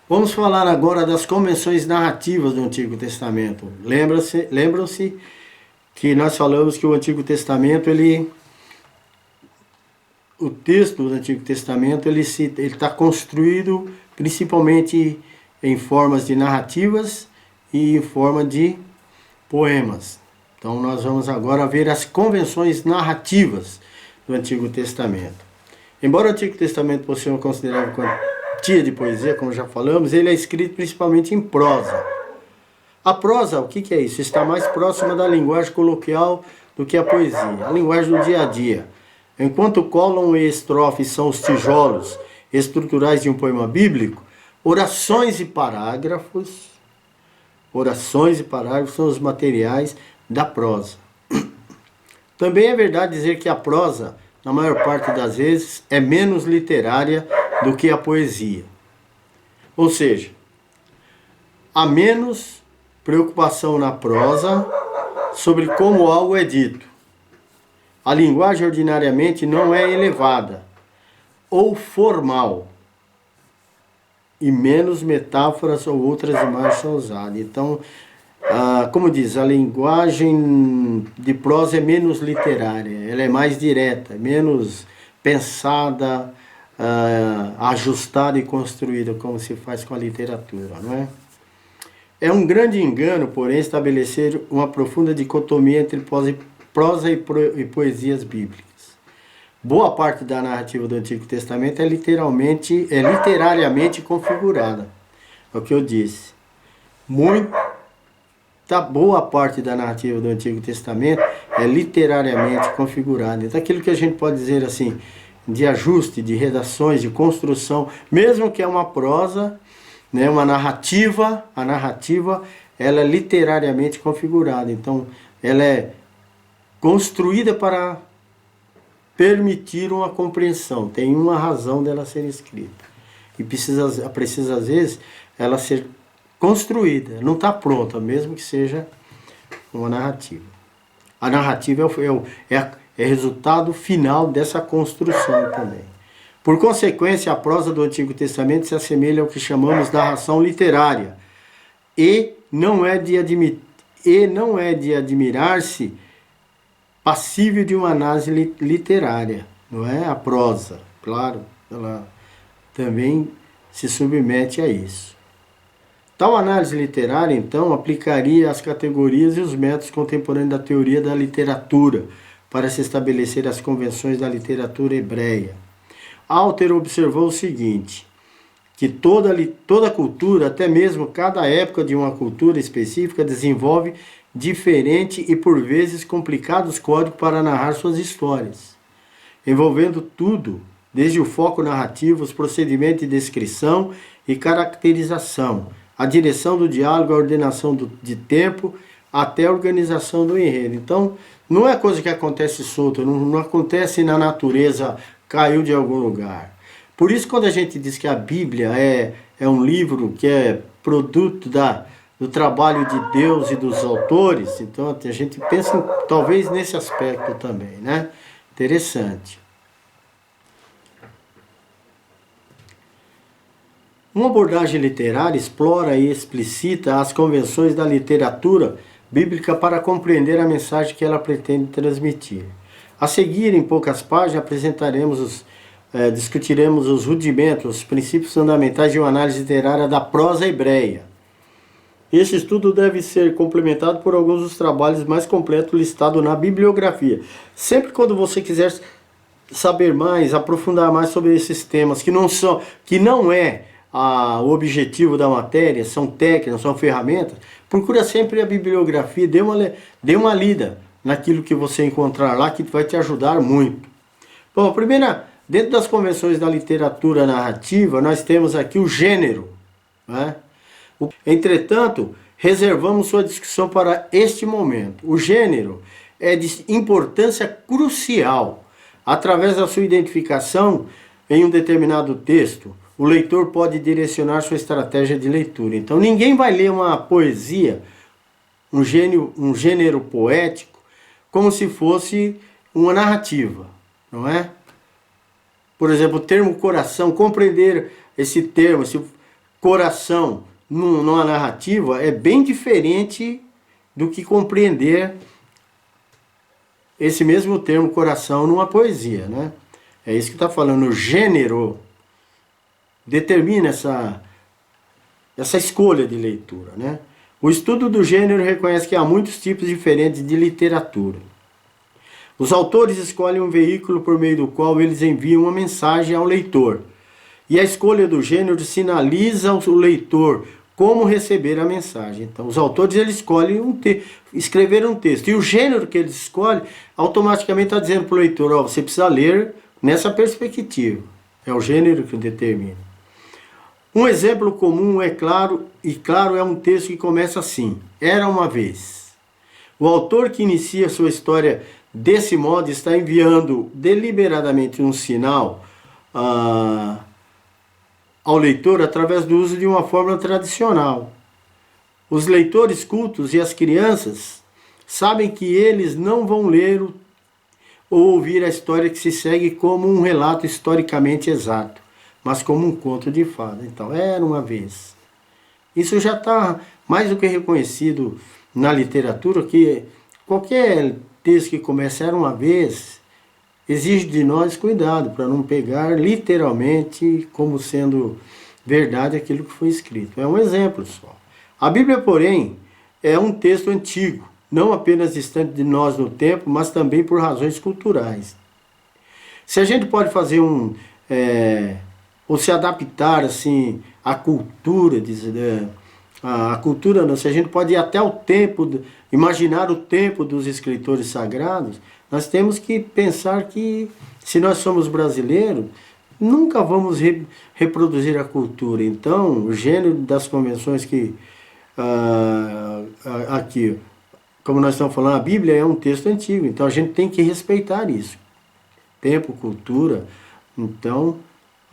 Vamos falar agora das convenções narrativas do Antigo Testamento. Lembram-se que nós falamos que o Antigo Testamento, o texto do Antigo Testamento, ele está construído principalmente em formas de narrativas e em forma de poemas. Então nós vamos agora ver as convenções narrativas do Antigo Testamento. Embora o Antigo Testamento possua uma considerável quantia de poesia, como já falamos, ele é escrito principalmente em prosa. A prosa, o que é isso? Está mais próxima da linguagem coloquial do que a poesia, a linguagem do dia a dia. Enquanto cólon e estrofe são os tijolos estruturais de um poema bíblico, orações e parágrafos são os materiais da prosa. Também é verdade dizer que a prosa, na maior parte das vezes, é menos literária do que a poesia. Ou seja, há menos preocupação na prosa sobre como algo é dito. A linguagem ordinariamente não é elevada ou formal, e menos metáforas ou outras imagens são usadas. Então, como diz, a linguagem de prosa é menos literária, ela é mais direta, menos pensada, ajustada e construída, como se faz com a literatura, não é? É um grande engano, porém, estabelecer uma profunda dicotomia entre prosa e poesias bíblicas. Boa parte da narrativa do Antigo Testamento é literariamente configurada. É o que eu disse. Boa parte da narrativa do Antigo Testamento é literariamente configurada. Então, aquilo que a gente pode dizer assim, de ajuste, de redações, de construção, mesmo que é uma prosa, né, uma narrativa, a narrativa ela é literariamente configurada. Então, ela é construída para permitir uma compreensão, tem uma razão dela ser escrita. E precisa às vezes, ela ser construída, não está pronta, mesmo que seja uma narrativa. A narrativa é resultado final dessa construção também. Por consequência, a prosa do Antigo Testamento se assemelha ao que chamamos de narração literária, e não é de admirar-se passível de uma análise literária, não é? A prosa, claro, ela também se submete a isso. Tal análise literária, então, aplicaria as categorias e os métodos contemporâneos da teoria da literatura para se estabelecer as convenções da literatura hebreia. Alter observou o seguinte, que toda cultura, até mesmo cada época de uma cultura específica, desenvolve diferente e por vezes complicados códigos para narrar suas histórias, envolvendo tudo, desde o foco narrativo, os procedimentos de descrição e caracterização, a direção do diálogo, a ordenação de tempo, até a organização do enredo. Então, não é coisa que acontece solta, não acontece na natureza, caiu de algum lugar. Por isso, quando a gente diz que a Bíblia é um livro que é produto do trabalho de Deus e dos autores, então a gente pensa talvez nesse aspecto também, né? Interessante. Uma abordagem literária explora e explicita as convenções da literatura bíblica para compreender a mensagem que ela pretende transmitir. A seguir, em poucas páginas, discutiremos os rudimentos, os princípios fundamentais de uma análise literária da prosa hebreia. Esse estudo deve ser complementado por alguns dos trabalhos mais completos listados na bibliografia. Sempre quando você quiser saber mais, aprofundar mais sobre esses temas, que não é o objetivo da matéria, são técnicas, são ferramentas, procura sempre a bibliografia, dê uma lida naquilo que você encontrar lá, que vai te ajudar muito. Bom, dentro das convenções da literatura narrativa, nós temos aqui o gênero, né? Entretanto, reservamos sua discussão para este momento. O gênero é de importância crucial. Através da sua identificação em um determinado texto, o leitor pode direcionar sua estratégia de leitura. Então, ninguém vai ler uma poesia, um gênero poético, como se fosse uma narrativa, não é? Por exemplo, o termo coração, compreender esse termo, coração numa narrativa é bem diferente do que compreender esse mesmo termo coração numa poesia, né? É isso que está falando. O gênero determina essa escolha de leitura, né? O estudo do gênero reconhece que há muitos tipos diferentes de literatura. Os autores escolhem um veículo por meio do qual eles enviam uma mensagem ao leitor. E a escolha do gênero sinaliza ao leitor como receber a mensagem. Então, os autores eles escolhem escrever um texto. E o gênero que eles escolhem, automaticamente está dizendo para o leitor, ó, você precisa ler nessa perspectiva. É o gênero que determina. Um exemplo comum é claro é um texto que começa assim: Era uma vez. O autor que inicia sua história desse modo está enviando deliberadamente um sinal ao leitor através do uso de uma fórmula tradicional. Os leitores cultos e as crianças sabem que eles não vão ler ou ouvir a história que se segue como um relato historicamente exato, mas como um conto de fada. Então, era uma vez. Isso já está mais do que reconhecido na literatura, que qualquer texto que começa era uma vez, exige de nós cuidado para não pegar literalmente como sendo verdade aquilo que foi escrito. É um exemplo só. A Bíblia, porém, é um texto antigo, não apenas distante de nós no tempo, mas também por razões culturais. Se a gente pode fazer ou se adaptar assim à cultura, a cultura não, se a gente pode ir até o tempo, imaginar o tempo dos escritores sagrados, nós temos que pensar que, se nós somos brasileiros, nunca vamos reproduzir a cultura. Então, o gênero das convenções que aqui, como nós estamos falando, a Bíblia é um texto antigo, então a gente tem que respeitar isso. Tempo, cultura. Então,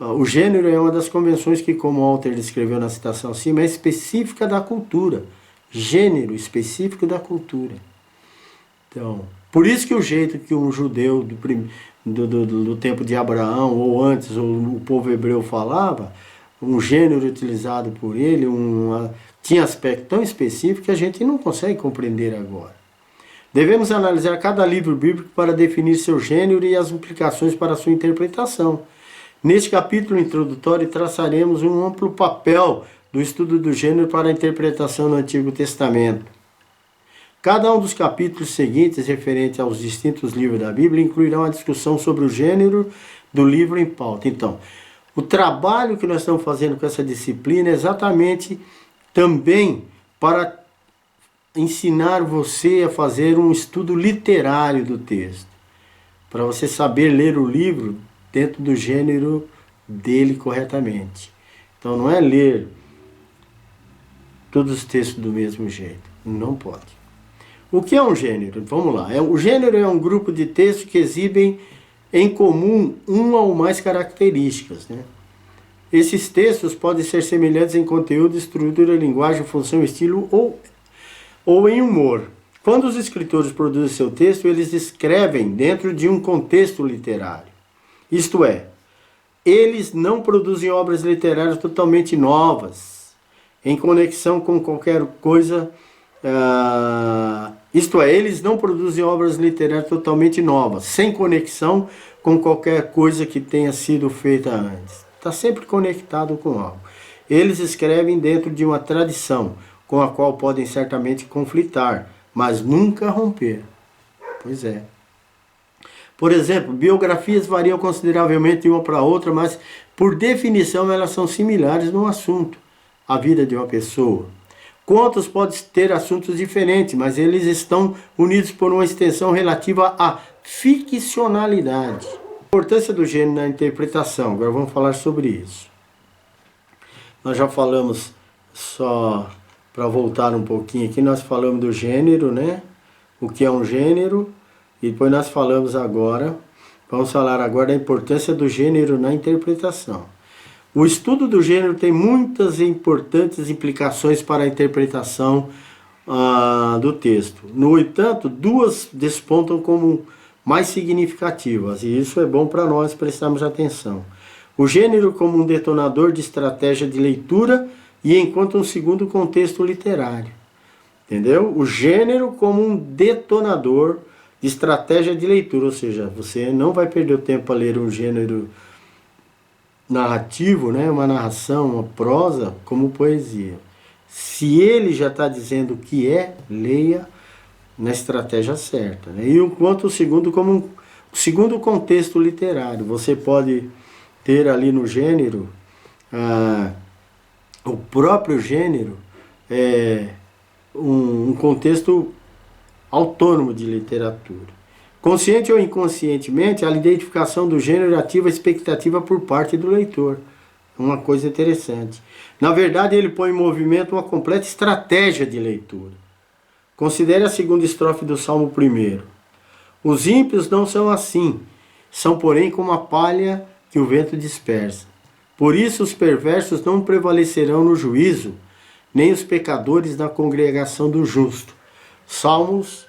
o gênero é uma das convenções que, como o Walter descreveu na citação acima, é específica da cultura. Gênero específico da cultura. Então, por isso que o jeito que um judeu do tempo de Abraão, ou antes, o povo hebreu falava, um gênero utilizado por ele, tinha aspecto tão específico que a gente não consegue compreender agora. Devemos analisar cada livro bíblico para definir seu gênero e as implicações para a sua interpretação. Neste capítulo introdutório, traçaremos um amplo papel do estudo do gênero para a interpretação do Antigo Testamento. Cada um dos capítulos seguintes, referente aos distintos livros da Bíblia, incluirá uma discussão sobre o gênero do livro em pauta. Então, o trabalho que nós estamos fazendo com essa disciplina é exatamente também para ensinar você a fazer um estudo literário do texto, para você saber ler o livro dentro do gênero dele corretamente. Então, não é ler todos os textos do mesmo jeito. Não pode. O que é um gênero? Vamos lá. O gênero é um grupo de textos que exibem em comum uma ou mais características, né? Esses textos podem ser semelhantes em conteúdo, estrutura, linguagem, função, estilo ou em humor. Quando os escritores produzem seu texto, eles escrevem dentro de um contexto literário. Isto é, eles não produzem obras literárias totalmente novas, em conexão com qualquer coisa. Eles não produzem obras literárias totalmente novas, sem conexão com qualquer coisa que tenha sido feita antes. Está sempre conectado com algo. Eles escrevem dentro de uma tradição, com a qual podem certamente conflitar, mas nunca romper. Pois é. Por exemplo, biografias variam consideravelmente de uma para outra, mas por definição elas são similares no assunto, a vida de uma pessoa. Contos podem ter assuntos diferentes, mas eles estão unidos por uma extensão relativa à ficcionalidade. A importância do gênero na interpretação, agora vamos falar sobre isso. Nós já falamos, só para voltar um pouquinho aqui, nós falamos do gênero, né? O que é um gênero, e depois nós vamos falar agora da importância do gênero na interpretação. O estudo do gênero tem muitas e importantes implicações para a interpretação do texto. No entanto, duas despontam como mais significativas, e isso é bom para nós prestarmos atenção. O gênero como um detonador de estratégia de leitura e enquanto um segundo contexto literário. Entendeu? O gênero como um detonador de estratégia de leitura, ou seja, você não vai perder o tempo para ler um gênero narrativo, né? Uma narração, uma prosa, como poesia. Se ele já está dizendo o que é, leia na estratégia certa. Né? E enquanto o segundo como um segundo contexto literário, você pode ter ali no gênero, o próprio gênero, um contexto autônomo de literatura. Consciente ou inconscientemente, a identificação do gênero ativa a expectativa por parte do leitor. Uma coisa interessante. Na verdade, ele põe em movimento uma completa estratégia de leitura. Considere a segunda estrofe do Salmo 1. Os ímpios não são assim, são porém como a palha que o vento dispersa. Por isso os perversos não prevalecerão no juízo, nem os pecadores na congregação do justo. Salmos,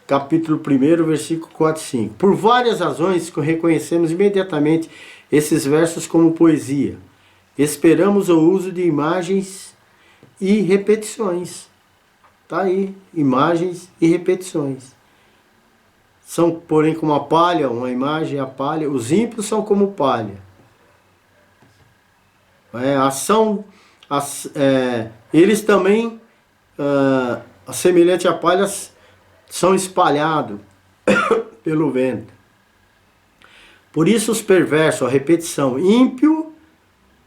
capítulo 1, versículo 4 e 5. Por várias razões reconhecemos imediatamente esses versos como poesia. Esperamos o uso de imagens e repetições. Está aí, imagens e repetições. São, porém, como a palha, uma imagem, a palha. Os ímpios são como palha. Eles também, semelhante a palhas, são espalhados pelo vento. Por isso os perversos, a repetição, ímpio,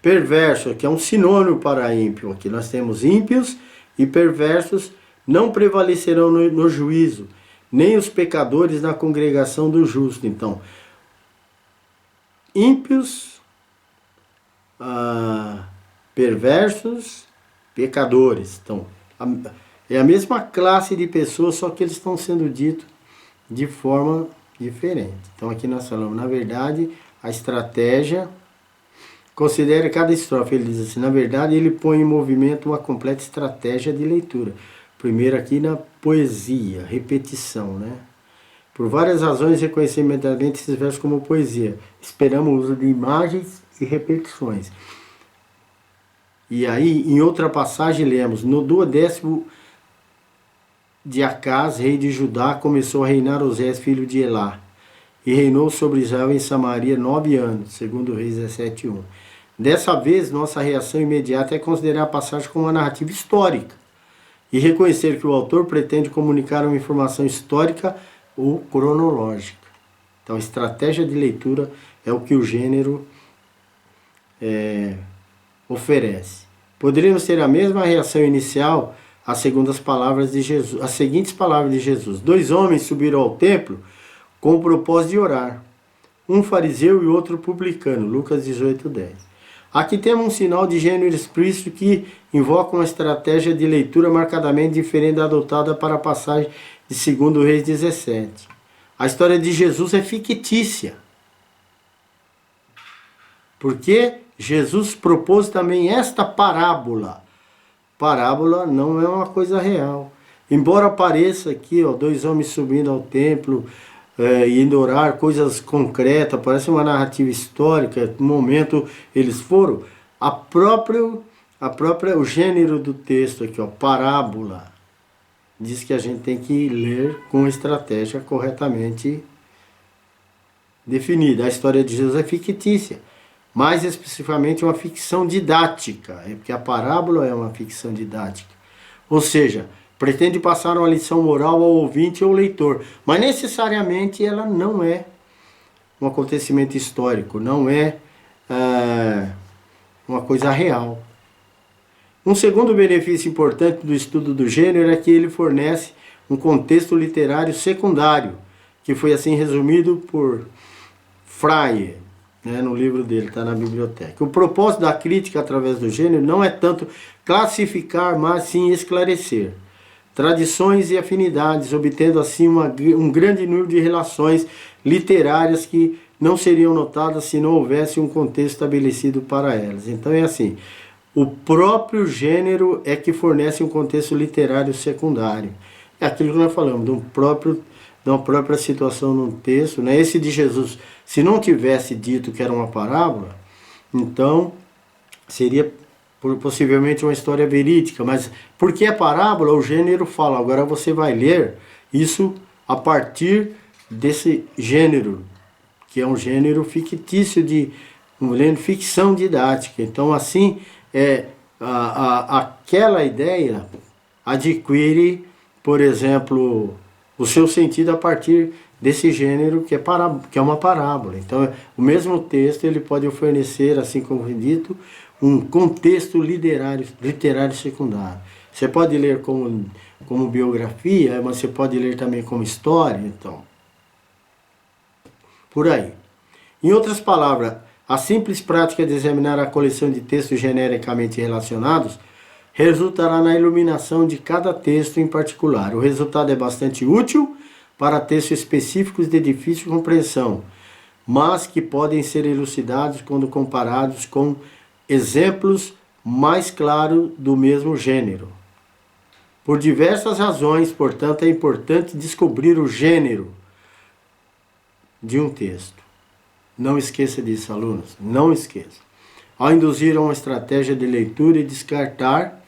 perverso, que é um sinônimo para ímpio. Aqui nós temos ímpios e perversos, não prevalecerão no juízo, nem os pecadores na congregação do justo. Então, ímpios, perversos, pecadores. Então, é a mesma classe de pessoas, só que eles estão sendo ditos de forma diferente. Então, aqui nós falamos, na verdade, a estratégia. Considere cada estrofe, ele diz assim, na verdade ele põe em movimento uma completa estratégia de leitura. Primeiro aqui na poesia, repetição, né? Por várias razões reconhecer imediatamente esses versos como poesia. Esperamos o uso de imagens e repetições. E aí, em outra passagem, lemos, no 12º de Acás, rei de Judá, começou a reinar Osés, filho de Elá, e reinou sobre Israel em Samaria 9 anos, segundo Reis 17:1. Dessa vez, nossa reação imediata é considerar a passagem como uma narrativa histórica e reconhecer que o autor pretende comunicar uma informação histórica ou cronológica. Então, a estratégia de leitura é o que o gênero oferece. Poderíamos ter a mesma reação inicial às seguintes palavras de Jesus. 2 homens subiram ao templo com o propósito de orar. Um fariseu e outro publicano. Lucas 18:10. Aqui temos um sinal de gênero explícito que invoca uma estratégia de leitura marcadamente diferente da adotada para a passagem de 2 Reis 17. A história de Jesus é fictícia. Porque Jesus propôs também esta parábola. Parábola não é uma coisa real. Embora pareça aqui, 2 homens subindo ao templo, indo orar, coisas concretas, parece uma narrativa histórica, no momento eles foram, o gênero do texto aqui, parábola, diz que a gente tem que ler com estratégia corretamente definida. A história de Jesus é fictícia, mais especificamente uma ficção didática, porque a parábola é uma ficção didática, ou seja, pretende passar uma lição moral ao ouvinte ou leitor, mas necessariamente ela não é um acontecimento histórico, não é uma coisa real. Um segundo benefício importante do estudo do gênero é que ele fornece um contexto literário secundário, que foi assim resumido por Freire, né, no livro dele, está na biblioteca. O propósito da crítica através do gênero não é tanto classificar, mas sim esclarecer tradições e afinidades, obtendo assim um grande número de relações literárias que não seriam notadas se não houvesse um contexto estabelecido para elas. Então é assim, o próprio gênero é que fornece um contexto literário secundário. É aquilo que nós falamos, de uma própria situação num texto, né? Esse de Jesus, se não tivesse dito que era uma parábola, Então, seria possivelmente uma história verídica, mas porque é parábola, o gênero fala. Agora você vai ler isso a partir desse gênero, que é um gênero fictício, ficção didática. Então, assim, aquela ideia adquire, por exemplo, o seu sentido a partir desse gênero que é uma parábola. Então, o mesmo texto ele pode oferecer, assim como dito, um contexto literário secundário. Você pode ler como biografia, mas você pode ler também como história, então. Por aí. Em outras palavras, a simples prática de examinar a coleção de textos genericamente relacionados resultará na iluminação de cada texto em particular. O resultado é bastante útil para textos específicos de difícil compreensão, mas que podem ser elucidados quando comparados com exemplos mais claros do mesmo gênero. Por diversas razões, portanto, é importante descobrir o gênero de um texto. Não esqueça disso, alunos, não esqueça. Ao induzir a uma estratégia de leitura e descartar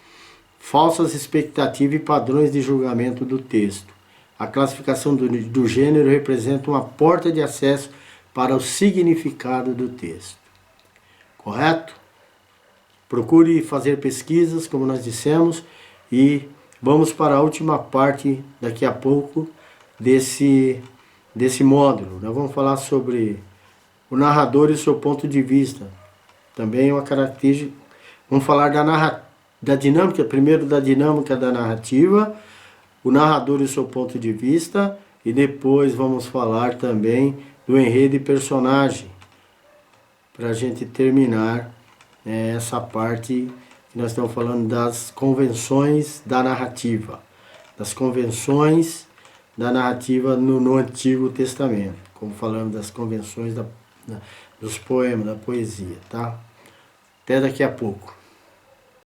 falsas expectativas e padrões de julgamento do texto. A classificação do gênero representa uma porta de acesso para o significado do texto. Correto? Procure fazer pesquisas, como nós dissemos, e vamos para a última parte, daqui a pouco, desse módulo. Nós vamos falar sobre o narrador e o seu ponto de vista. Também é uma característica. Vamos falar da dinâmica, primeiro da dinâmica da narrativa, o narrador e o seu ponto de vista, e depois vamos falar também do enredo e personagem, para a gente terminar essa parte que nós estamos falando das convenções da narrativa. Das convenções da narrativa no Antigo Testamento, como falamos das convenções dos poemas, da poesia, tá? Até daqui a pouco.